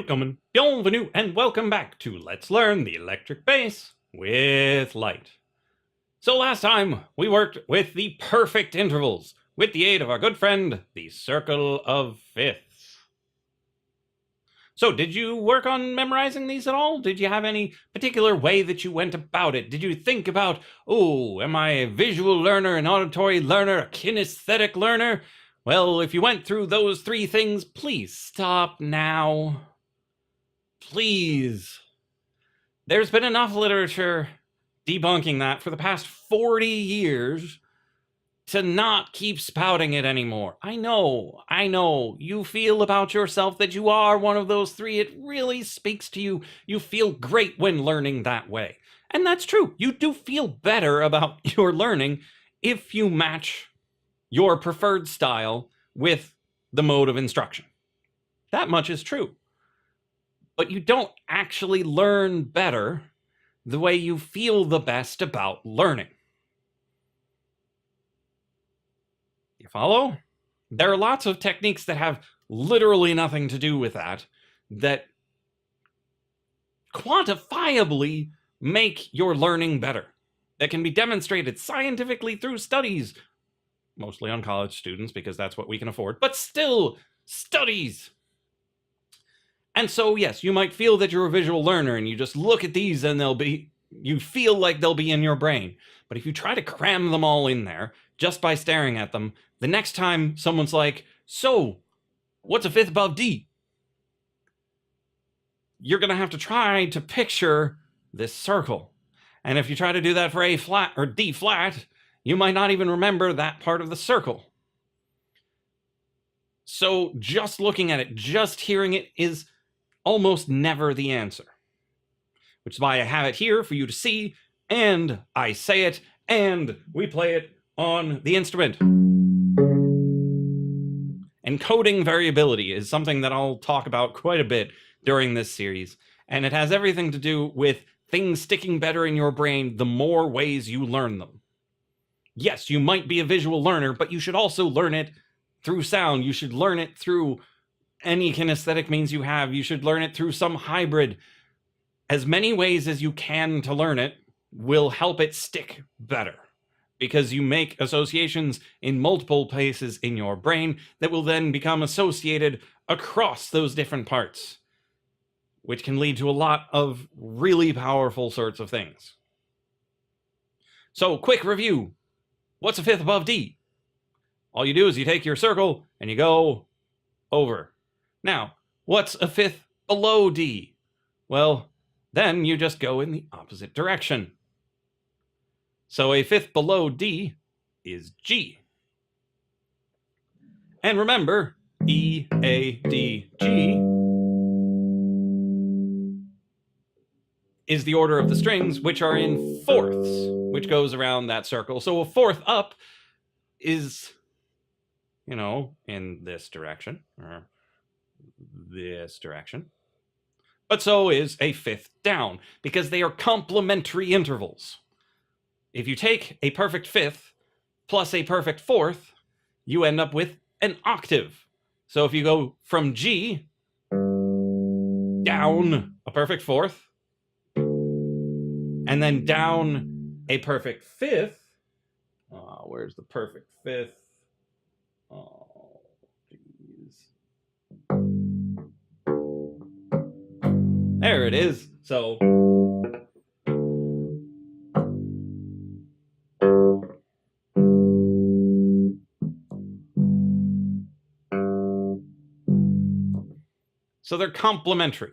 Willkommen, bienvenue, and welcome back to Let's Learn the Electric Bass with Lyte. So last time, we worked with the perfect intervals with the aid of our good friend, the circle of fifths. So did you work on memorizing these at all? Did you have any particular way that you went about it? Did you think about, oh, am I a visual learner, an auditory learner, a kinesthetic learner? Well, if you went through those three things, please stop now. Please. There's been enough literature debunking that for the past 40 years to not keep spouting it anymore. I know. You feel about yourself that you are one of those three. It really speaks to you. You feel great when learning that way. And that's true. You do feel better about your learning if you match your preferred style with the mode of instruction. That much is true. But you don't actually learn better the way you feel the best about learning. You follow? There are lots of techniques that have literally nothing to do with that quantifiably make your learning better, that can be demonstrated scientifically through studies, mostly on college students because that's what we can afford, but still studies. And so, yes, you might feel that you're a visual learner and you just look at these and you feel like they'll be in your brain. But if you try to cram them all in there just by staring at them, the next time someone's like, so, what's a fifth above D? You're going to have to try to picture this circle. And if you try to do that for A flat or D flat, you might not even remember that part of the circle. So just looking at it, just hearing it is almost never the answer. Which is why I have it here for you to see, and I say it, and we play it on the instrument. Encoding variability is something that I'll talk about quite a bit during this series, and it has everything to do with things sticking better in your brain the more ways you learn them. Yes, you might be a visual learner, but you should also learn it through sound. You should learn it through any kinesthetic means you have. You should learn it through some hybrid. As many ways as you can to learn it will help it stick better, because you make associations in multiple places in your brain that will then become associated across those different parts, which can lead to a lot of really powerful sorts of things. So, quick review. What's a fifth above D? All you do is you take your circle and you go over. Now, what's a fifth below D? Well, then you just go in the opposite direction. So a fifth below D is G. And remember, E, A, D, G is the order of the strings, which are in fourths, which goes around that circle. So a fourth up is, in this direction, or this direction. But so is a fifth down, because they are complementary intervals. If you take a perfect fifth plus a perfect fourth, you end up with an octave. So if you go from G down a perfect fourth, and then down a perfect fifth, where's the perfect fifth? Oh, geez. There it is. So they're complementary.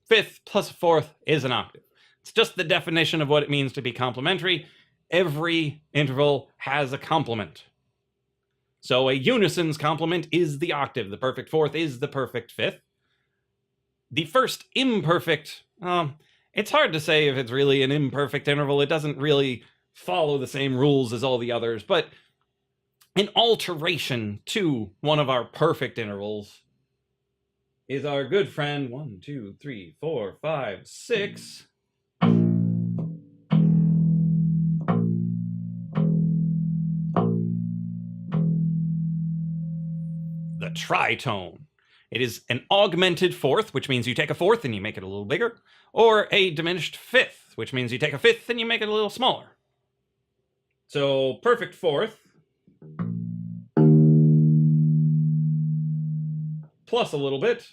Fifth plus fourth is an octave. It's just the definition of what it means to be complementary. Every interval has a complement. So a unison's complement is the octave. The perfect fourth is the perfect fifth. The first imperfect, it's hard to say if it's really an imperfect interval. It doesn't really follow the same rules as all the others, but an alteration to one of our perfect intervals is our good friend 1, 2, 3, 4, 5, 6. The tritone. It is an augmented fourth, which means you take a fourth and you make it a little bigger, or a diminished fifth, which means you take a fifth and you make it a little smaller. So perfect fourth plus a little bit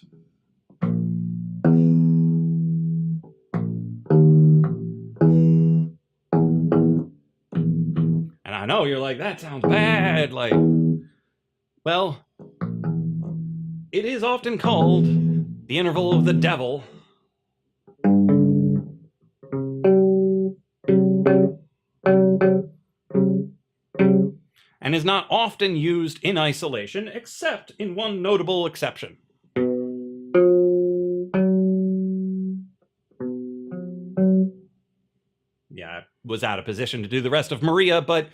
and I know you're like, that sounds bad. Like, well, it is often called the interval of the devil. And is not often used in isolation, except in one notable exception. Yeah, I was out of position to do the rest of Maria, but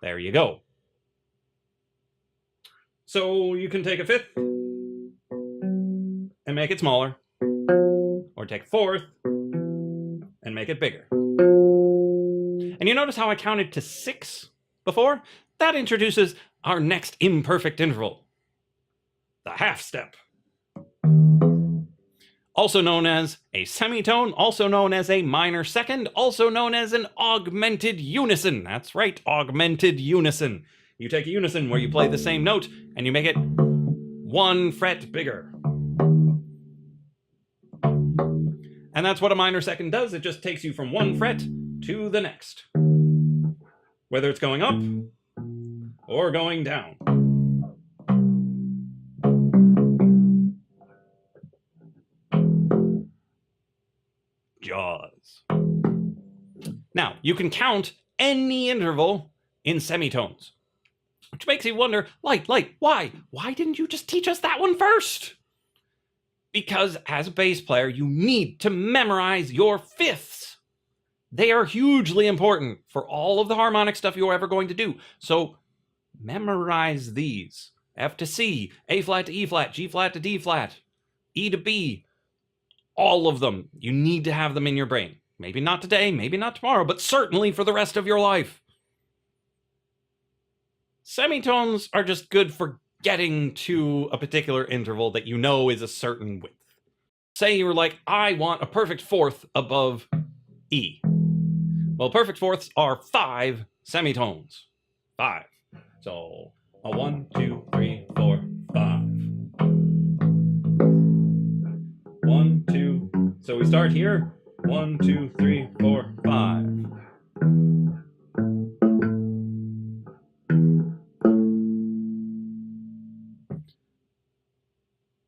there you go. So you can take a fifth and make it smaller, or take a fourth and make it bigger. And you notice how I counted to 6 before? That introduces our next imperfect interval, the half step. Also known as a semitone, also known as a minor second, also known as an augmented unison. That's right, augmented unison. You take a unison where you play the same note and you make it 1 fret bigger. And that's what a minor second does. It just takes you from 1 fret to the next, whether it's going up or going down. Jaws. Now, you can count any interval in semitones, which makes you wonder, Lyte, why? Why didn't you just teach us that one first? Because as a bass player, you need to memorize your fifths. They are hugely important for all of the harmonic stuff you're ever going to do. So memorize these. F to C, A flat to E flat, G flat to D flat, E to B. All of them. You need to have them in your brain. Maybe not today, maybe not tomorrow, but certainly for the rest of your life. Semitones are just good for getting to a particular interval that you know is a certain width. Say you're like, I want a perfect fourth above E. Well, perfect fourths are 5 semitones. 5. So a 1, 2, 3, 4, 5. 1, 2. So we start here. 1, 2, 3, 4, 5.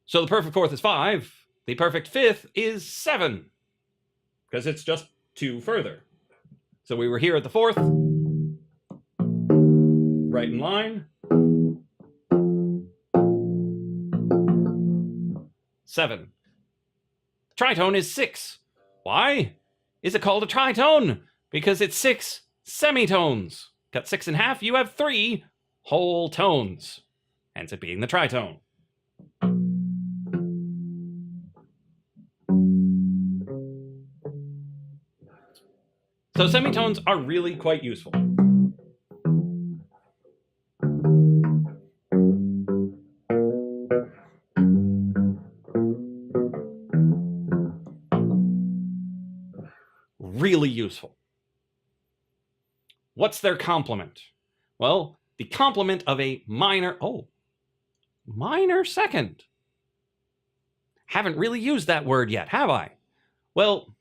So the perfect fourth is 5. The perfect fifth is 7, because it's just 2 further. So we were here at the fourth, right in line. 7. Tritone is 6. Why is it called a tritone? Because it's 6 semitones. Cut 6 in half, you have 3 whole tones, hence it being the tritone. So semitones are really quite useful. Really useful. What's their complement? Well, the complement of a minor second. Haven't really used that word yet, have I? Well,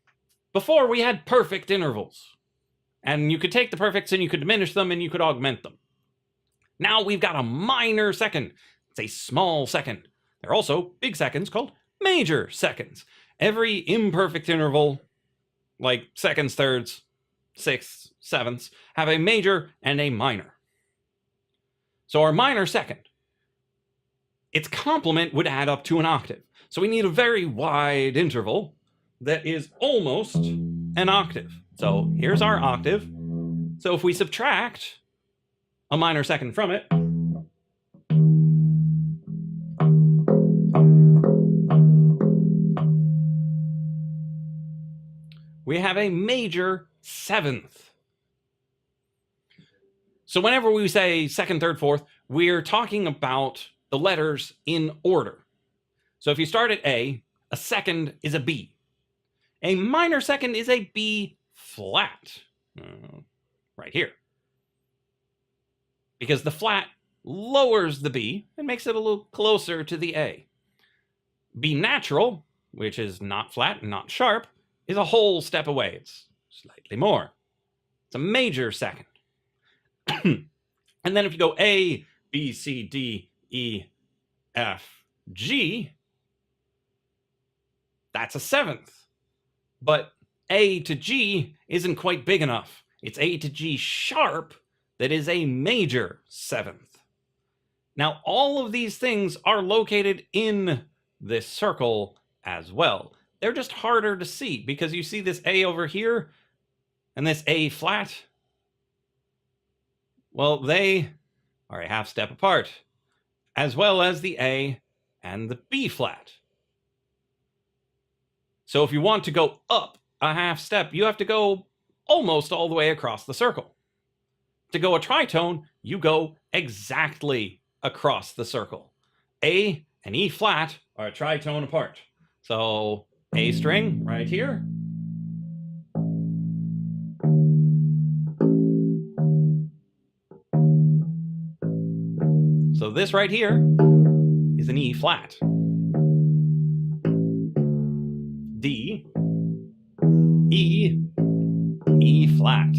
before we had perfect intervals, and you could take the perfects and you could diminish them and you could augment them. Now we've got a minor second. It's a small second. There are also big seconds called major seconds. Every imperfect interval, like seconds, thirds, sixths, sevenths, have a major and a minor. So our minor second, its complement would add up to an octave. So we need a very wide interval that is almost an octave. So here's our octave. So if we subtract a minor second from it, we have a major seventh. So whenever we say second, third, fourth, we're talking about the letters in order. So if you start at A second is a B. A minor second is a B flat, right here. Because the flat lowers the B and makes it a little closer to the A. B natural, which is not flat and not sharp, is a whole step away. It's slightly more. It's a major second. And then if you go A, B, C, D, E, F, G, that's a seventh. But A to G isn't quite big enough. It's A to G sharp that is a major seventh. Now, all of these things are located in this circle as well. They're just harder to see because you see this A over here and this A flat. Well, they are a half step apart, as well as the A and the B flat. So if you want to go up a half step, you have to go almost all the way across the circle. To go a tritone, you go exactly across the circle. A and E flat are a tritone apart. So A string right here. So this right here is an E flat. D, E, E flat.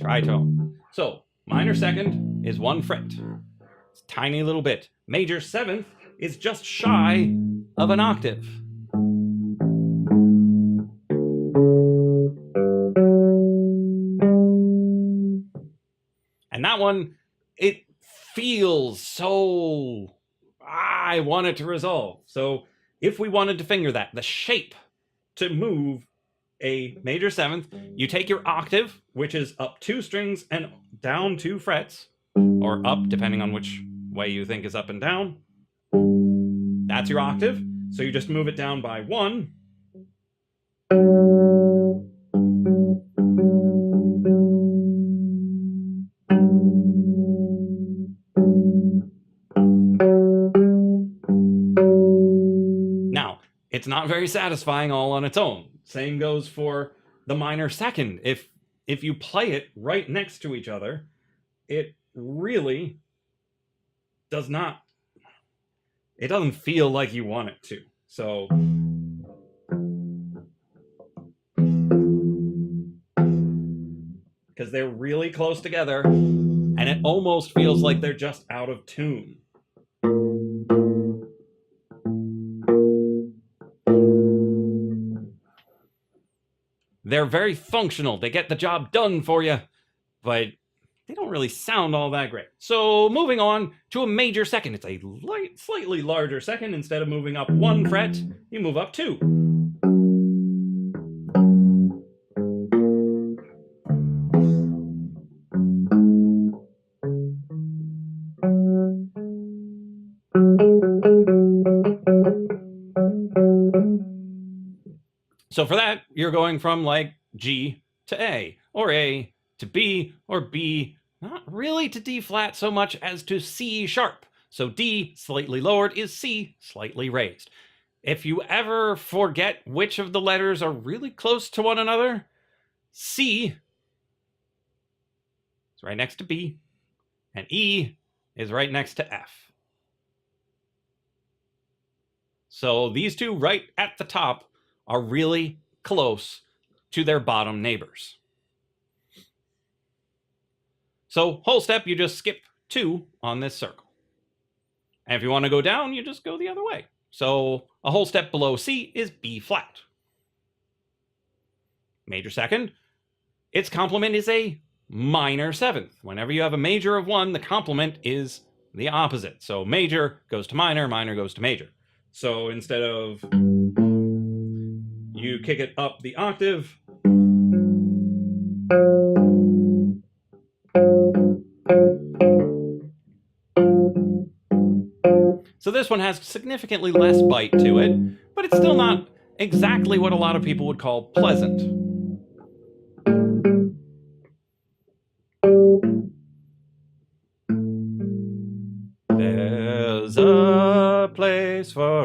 Tritone. So minor second is 1 fret. It's a tiny little bit. Major seventh is just shy of an octave. And that one, it feels so, I want it to resolve. So if we wanted to finger that, the shape to move a major seventh, you take your octave, which is up 2 strings and down 2 frets, or up, depending on which way you think is up and down. That's your octave. So you just move it down by 1. Now, it's not very satisfying all on its own. Same goes for the minor second. If you play it right next to each other, it really does not, it doesn't feel like you want it to. So because they're really close together and it almost feels like they're just out of tune. They're very functional. They get the job done for you, but they don't really sound all that great. So moving on to a major second. It's a slightly larger second. Instead of moving up 1 fret, you move up 2. So for that, you're going from like G to A, or A to B, or B, not really to D flat so much as to C sharp. So D, slightly lowered, is C, slightly raised. If you ever forget which of the letters are really close to one another, C is right next to B, and E is right next to F. So these two right at the top are really close to their bottom neighbors. So whole step, you just skip 2 on this circle. And if you want to go down, you just go the other way. So a whole step below C is B flat. Major second, its complement is a minor seventh. Whenever you have a major of 1, the complement is the opposite. So major goes to minor, minor goes to major. So instead of you kick it up the octave, so this one has significantly less bite to it, but it's still not exactly what a lot of people would call pleasant.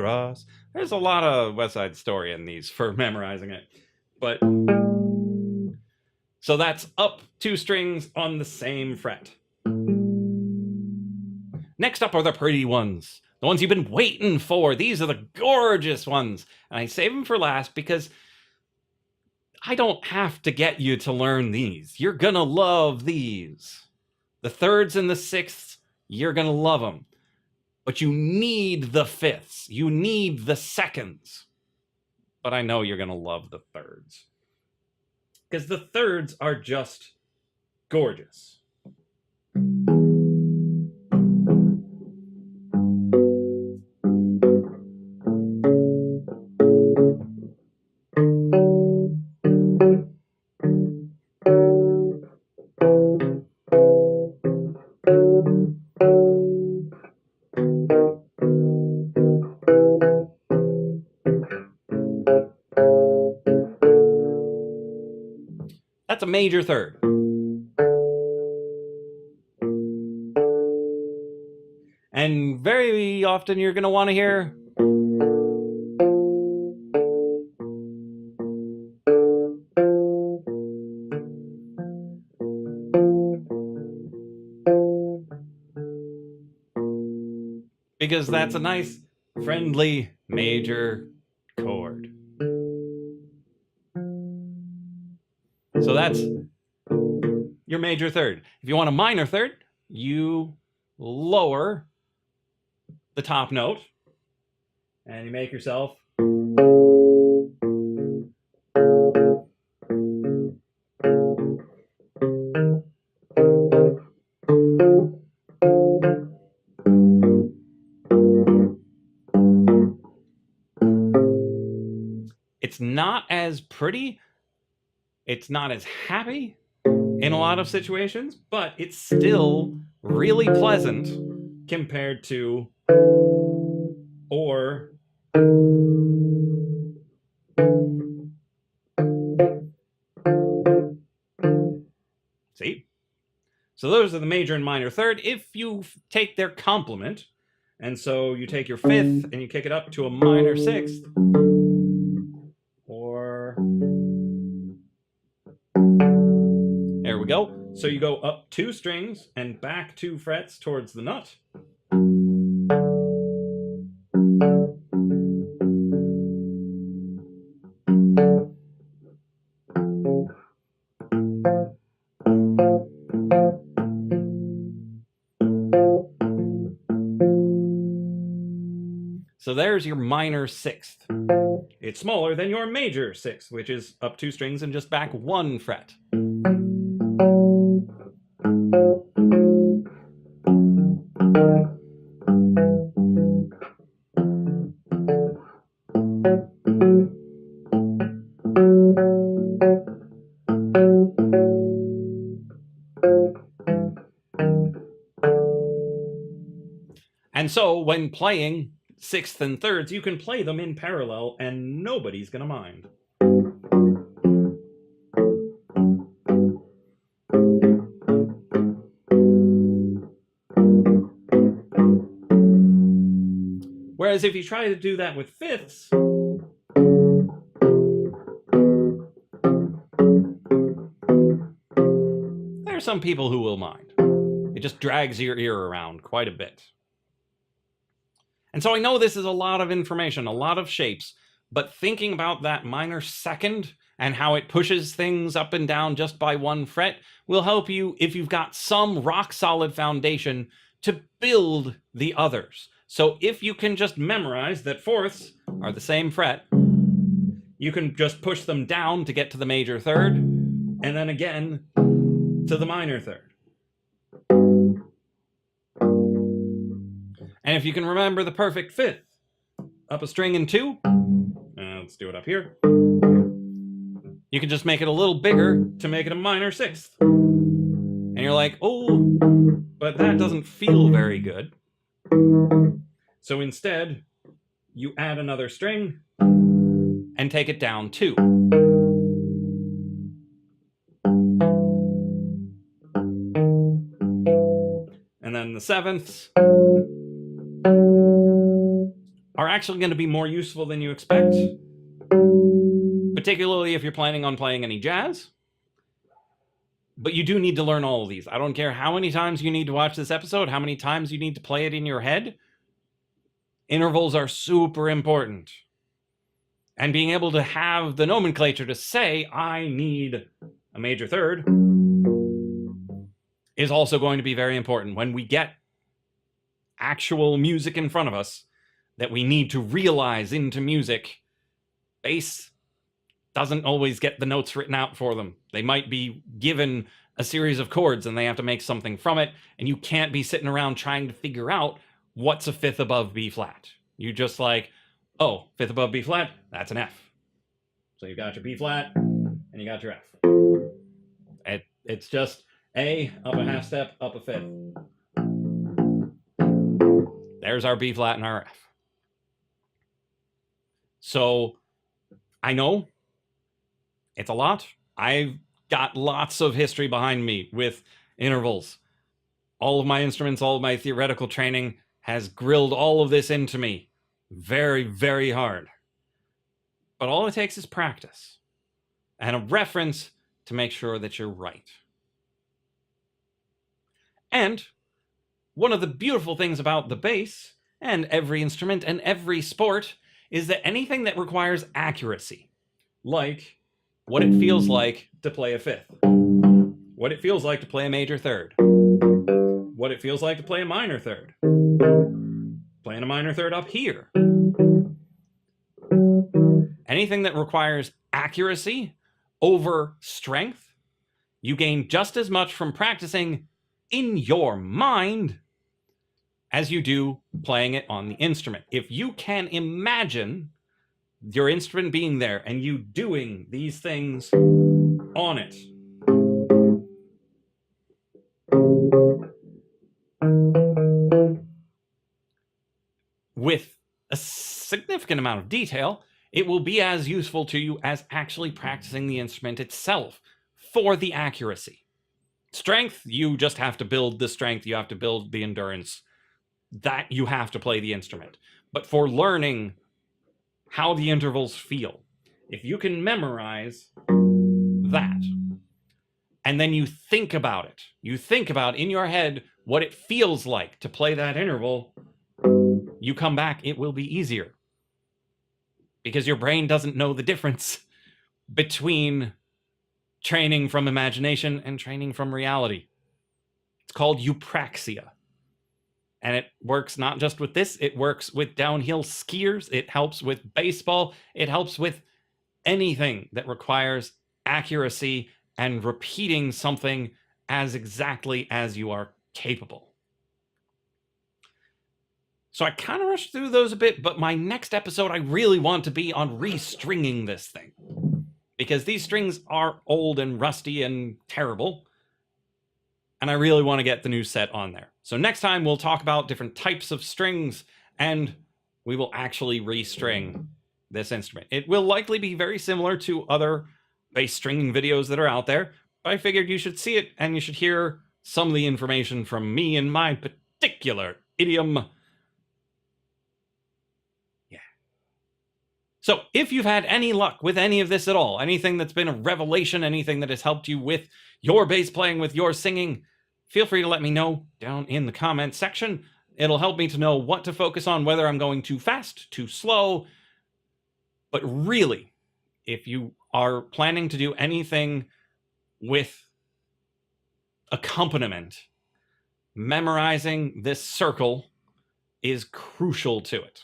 us. There's a lot of West Side Story in these for memorizing it. But so that's up 2 strings on the same fret. Next up are the pretty ones. The ones you've been waiting for. These are the gorgeous ones. And I save them for last because I don't have to get you to learn these. You're gonna love these. The thirds and the sixths, you're gonna love them. But you need the fifths. You need the seconds. But I know you're gonna love the thirds. Because the thirds are just gorgeous. That's a major third. And very often you're going to want to hear because that's a nice, friendly major chord. So that's your major third. If you want a minor third, you lower the top note and you make yourself it's not as pretty, it's not as happy in a lot of situations, but it's still really pleasant compared to or see? So those are the major and minor third. If you take their complement, and so you take your fifth and you kick it up to a minor sixth, or there we go. So you go up 2 strings and back 2 frets towards the nut. So there's your minor sixth. It's smaller than your major sixth, which is up 2 strings and just back 1 fret. And so when playing sixths and thirds, you can play them in parallel and nobody's gonna mind. Whereas if you try to do that with fifths, there are some people who will mind. It just drags your ear around quite a bit. And so I know this is a lot of information, a lot of shapes, but thinking about that minor second and how it pushes things up and down just by 1 fret will help you if you've got some rock solid foundation to build the others. So if you can just memorize that fourths are the same fret, you can just push them down to get to the major third, and then again to the minor third. And if you can remember the perfect fifth, up a string in 2, let's do it up here, you can just make it a little bigger to make it a minor sixth. And you're like, oh, but that doesn't feel very good. So instead, you add another string and take it down 2. And then the sevenths are actually going to be more useful than you expect, particularly if you're planning on playing any jazz. But you do need to learn all of these. I don't care how many times you need to watch this episode, how many times you need to play it in your head. Intervals are super important. And being able to have the nomenclature to say, I need a major third, is also going to be very important. When we get actual music in front of us that we need to realize into music, bass doesn't always get the notes written out for them. They might be given a series of chords and they have to make something from it, and you can't be sitting around trying to figure out what's a fifth above B flat. You just like, oh, fifth above B flat, that's an F. So you got your B flat and you got your F. It's just A, up a half step, up a fifth. There's our B flat and our F. So I know it's a lot. I've got lots of history behind me with intervals. All of my instruments, all of my theoretical training has grilled all of this into me very, very hard. But all it takes is practice and a reference to make sure that you're right. And one of the beautiful things about the bass and every instrument and every sport is that anything that requires accuracy, like what it feels like to play a fifth, what it feels like to play a major third, what it feels like to play a minor third, playing a minor third up here. Anything that requires accuracy over strength, you gain just as much from practicing in your mind as you do playing it on the instrument. If you can imagine your instrument being there and you doing these things on it, with a significant amount of detail, it will be as useful to you as actually practicing the instrument itself for the accuracy. Strength, you just have to build the strength, you have to build the endurance, that you have to play the instrument. But for learning how the intervals feel, if you can memorize that, and then you think about it, you think about in your head what it feels like to play that interval, you come back, it will be easier. Because your brain doesn't know the difference between training from imagination and training from reality. It's called eupraxia. And it works not just with this, it works with downhill skiers, it helps with baseball, it helps with anything that requires accuracy and repeating something as exactly as you are capable. So I kind of rushed through those a bit, but my next episode, I really want to be on restringing this thing. Because these strings are old and rusty and terrible. And I really want to get the new set on there. So next time we'll talk about different types of strings and we will actually restring this instrument. It will likely be very similar to other bass stringing videos that are out there, but I figured you should see it and you should hear some of the information from me and my particular idiom. So if you've had any luck with any of this at all, anything that's been a revelation, anything that has helped you with your bass playing, with your singing, feel free to let me know down in the comments section. It'll help me to know what to focus on, whether I'm going too fast, too slow. But really, if you are planning to do anything with accompaniment, memorizing this circle is crucial to it.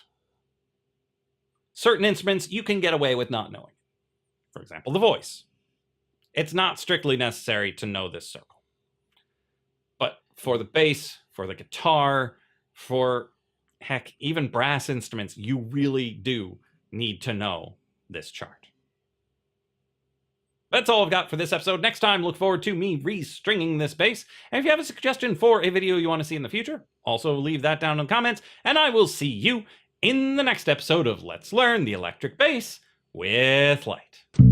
Certain instruments you can get away with not knowing. For example, the voice. It's not strictly necessary to know this circle. But for the bass, for the guitar, for, heck, even brass instruments, you really do need to know this chart. That's all I've got for this episode. Next time, look forward to me restringing this bass. And if you have a suggestion for a video you want to see in the future, also leave that down in the comments, and I will see you in the next episode of Let's Learn the Electric Bass with Lyte.